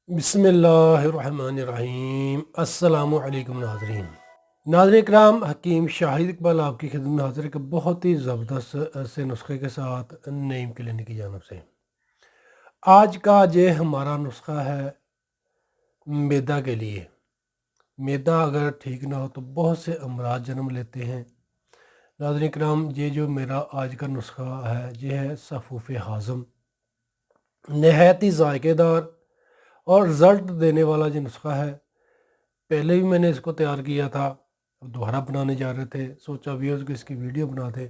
بسم اللہ الرحمن الرحیم۔ السلام علیکم ناظرین کرام، حکیم شاہد اقبال آپ کی خدمت میں حاضر ہے کہ بہت ہی زبردست سے نسخے کے ساتھ نعیم کلینک کی جانب سے آج کا یہ ہمارا نسخہ ہے میدا کے لیے۔ میدا اگر ٹھیک نہ ہو تو بہت سے امراض جنم لیتے ہیں۔ ناظرین کرام، یہ جو میرا آج کا نسخہ ہے یہ ہے صفوف ہاضم، نہایت ہی ذائقے دار اور رزلٹ دینے والا جو نسخہ ہے۔ پہلے بھی میں نے اس کو تیار کیا تھا، اب دوبارہ بنانے جا رہے تھے، سوچا ویڈیوز کو اس کی ویڈیو بنا دیں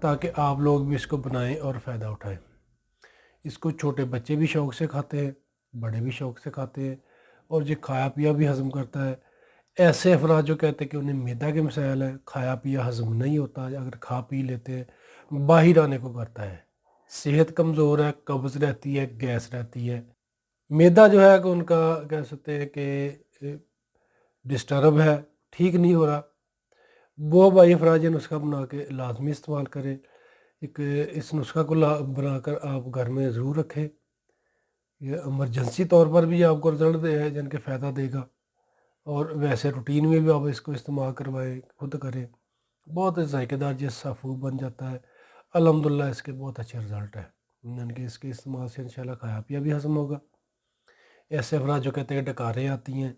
تاکہ آپ لوگ بھی اس کو بنائیں اور فائدہ اٹھائیں۔ اس کو چھوٹے بچے بھی شوق سے کھاتے ہیں، بڑے بھی شوق سے کھاتے ہیں، اور یہ کھایا پیا بھی ہضم کرتا ہے۔ ایسے افراد جو کہتے ہیں کہ انہیں میدا کے مسائل ہیں، کھایا پیا ہضم نہیں ہوتا، اگر کھا پی لیتے ہیں باہر آنے کو کرتا ہے، صحت کمزور ہے، قبض رہتی ہے، گیس رہتی ہے۔ میدا جو ہے کہ ان کا کہہ سکتے ہیں کہ ڈسٹرب ہے، ٹھیک نہیں ہو رہا، وہ بھائی افراد یہ نسخہ بنا کے لازمی استعمال کریں۔ اس نسخہ کو بنا کر آپ گھر میں ضرور رکھیں، یہ ایمرجنسی طور پر بھی آپ کو رزلٹ دے ہے جن کے فائدہ دے گا، اور ویسے روٹین میں بھی آپ اس کو استعمال کروائیں، خود کریں۔ بہت ذائقے دار یہ صفو بن جاتا ہے، الحمدللہ اس کے بہت اچھے رزلٹ ہے، یعنی کہ اس کے استعمال سے انشاءاللہ کھایا پیا بھی ہضم ہوگا۔ ایسے افراد جو کہتے ہیں کہ ڈکاریں آتی ہیں،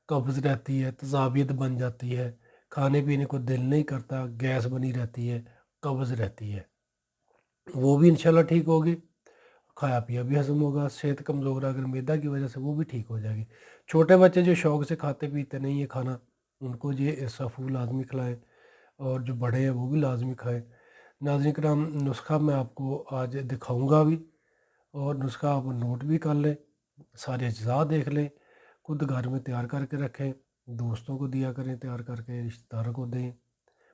قبض رہتی ہے، تذابیت بن جاتی ہے، کھانے پینے کو دل نہیں کرتا، گیس بنی رہتی ہے، قبض رہتی ہے، وہ بھی انشاءاللہ ٹھیک ہوگی، کھایا پیا بھی ہضم ہوگا۔ صحت کمزور ہے اگر میدا کی وجہ سے، وہ بھی ٹھیک ہو جائے گی۔ چھوٹے بچے جو شوق سے کھاتے پیتے نہیں یہ کھانا، ان کو یہ صفو لازمی کھلائیں، اور جو بڑے ہیں وہ بھی لازمی کھائیں۔ ناظرین کرام، نسخہ میں آپ کو آج دکھاؤں گا بھی، اور نسخہ آپ نوٹ بھی کر لیں، سارے اجزاء دیکھ لیں، خود گھر میں تیار کر کے رکھیں، دوستوں کو دیا کریں تیار کر کے، رشتہ داروں کو دیں،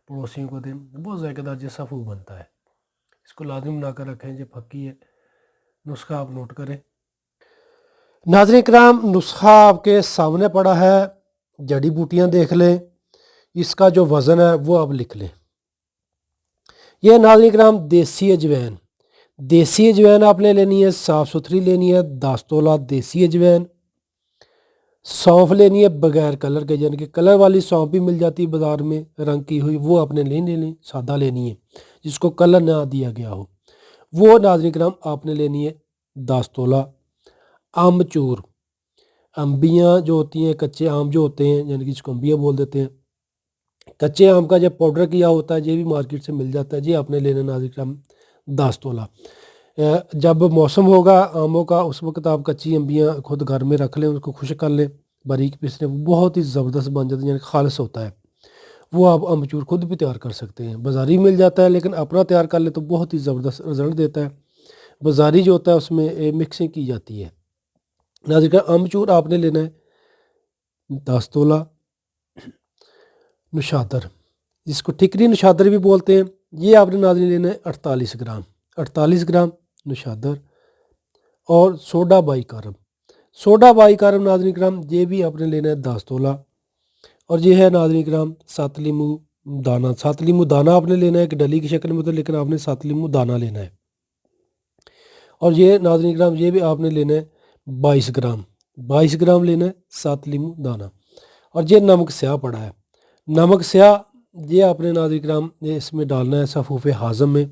پڑوسیوں کو دیں، بہت ذائقہ دار یہ صفو بنتا ہے۔ اس کو لازم بنا کر رکھیں، یہ پھکی ہے، نسخہ آپ نوٹ کریں۔ ناظرین کرام، نسخہ آپ کے سامنے پڑا ہے، جڑی بوٹیاں دیکھ لیں، اس کا جو وزن ہے وہ آپ لکھ لیں۔ یہ ناظرین کرام دیسی اجوین، دیسی اجوین آپ نے لینی ہے، صاف ستھری لینی ہے، 10 تولہ دیسی اجوین۔ سونف لینی ہے بغیر کلر کے، یعنی کہ کلر والی سونف بھی مل جاتی ہے بازار میں رنگ کی ہوئی، وہ آپ نے نہیں لینی، سادہ لینی ہے جس کو کلر نہ دیا گیا ہو، وہ ناظرین کرام آپ نے لینی ہے 10 تولہ۔ امب چور، امبیاں جو ہوتی ہیں، کچے آم جو ہوتے ہیں، یعنی کہ جس کو امبیاں بول دیتے ہیں، کچے آم کا جب پاؤڈر کیا ہوتا ہے یہ بھی مارکیٹ سے مل جاتا ہے، یہ آپ نے لینا ناظرین کرام 10 تولہ۔ جب موسم ہوگا آموں کا اس وقت آپ کچی امبیاں خود گھر میں رکھ لیں، اس کو خشک کر لیں، باریک پیس لیں، وہ بہت ہی زبردست بن جاتا ہے، یعنی خالص ہوتا ہے۔ وہ آپ امچور خود بھی تیار کر سکتے ہیں، بازاری مل جاتا ہے، لیکن اپنا تیار کر لیں تو بہت ہی زبردست رزلٹ دیتا ہے۔ بازاری جو ہوتا ہے اس میں مکسنگ کی جاتی ہے۔ ناظرین کا امچور آپ نے لینا ہے 10 تولہ۔ نشادر، جس کو ٹھکری نشادر بھی بولتے ہیں، یہ آپ نے ناظرین لینا ہے 48 گرام، 48 گرام نشادر۔ اور soda by carb, soda by carb ناظرین کرام یہ بھی آپ نے لینا ہے 10 تولہ۔ اور یہ ہے ناظرین کرام 7 لیمو دانہ، 7 لیمو دانہ آپ نے لینا ہے، ایک ڈلی کی شکل میں تو، لیکن آپ نے 7 لیمو دانہ لینا ہے۔ اور یہ ناظرین کرام یہ بھی آپ نے لینا ہے 22 گرام، 22 گرام لینا ہے 7 لیمو دانہ۔ اور یہ نمک سیاہ پڑا ہے، نمک سیاہ یہ آپ نے ناظرین کرام اس میں ڈالنا ہے صفوف ہاضم میں،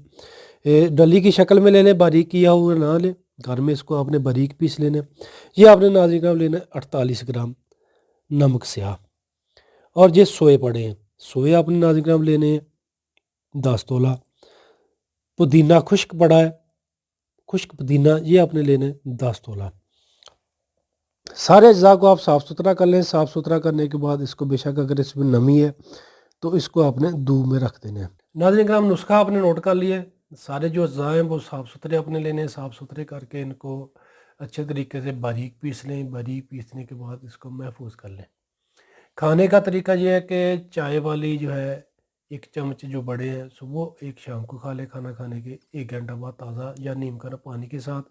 ڈلی کی شکل میں لینے، باریک کیا ہوا نہ لیں، گھر میں اس کو آپ نے باریک پیس لینا ہے۔ یہ آپ نے ناظرین کرام لینا ہے 48 گرام نمک سیاہ۔ اور یہ سوئے پڑے ہیں، سوئے آپ نے ناظرین کرام لینے ہیں 10 تولہ۔ پودینہ خشک پڑا ہے، خشک پودینہ یہ آپ نے لینا ہے 10 تولہ۔ سارے اجزاء کو آپ صاف ستھرا کر لیں، صاف ستھرا کرنے کے بعد اس کو بے شک اگر اس میں نمی ہے تو اس کو آپ نے دھوپ میں رکھ دینا ہے۔ ناظرین کرام، نسخہ آپ نے نوٹ کر لیا، سارے جو اجزاء ہیں وہ صاف ستھرے آپ نے لینے ہیں، صاف ستھرے کر کے ان کو اچھے طریقے سے باریک پیس لیں، باریک پیسنے کے بعد اس کو محفوظ کر لیں۔ کھانے کا طریقہ یہ ہے کہ چائے والی جو ہے 1 چمچ جو بڑے ہیں صبح، ایک شام کو کھا لیں، کھانا کھانے کے 1 گھنٹہ بعد تازہ یا نیم کرنا پانی کے ساتھ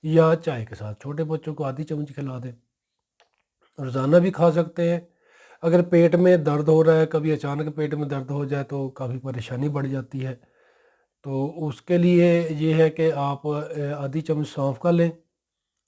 یا چائے کے ساتھ۔ چھوٹے بچوں کو آدھی چمچ کھلا دیں، روزانہ بھی کھا سکتے ہیں۔ اگر پیٹ میں درد ہو رہا ہے، کبھی اچانک پیٹ میں درد ہو جائے تو کافی پریشانی بڑھ جاتی ہے، تو اس کے لیے یہ ہے کہ آپ آدھی چمچ سونف کا لیں،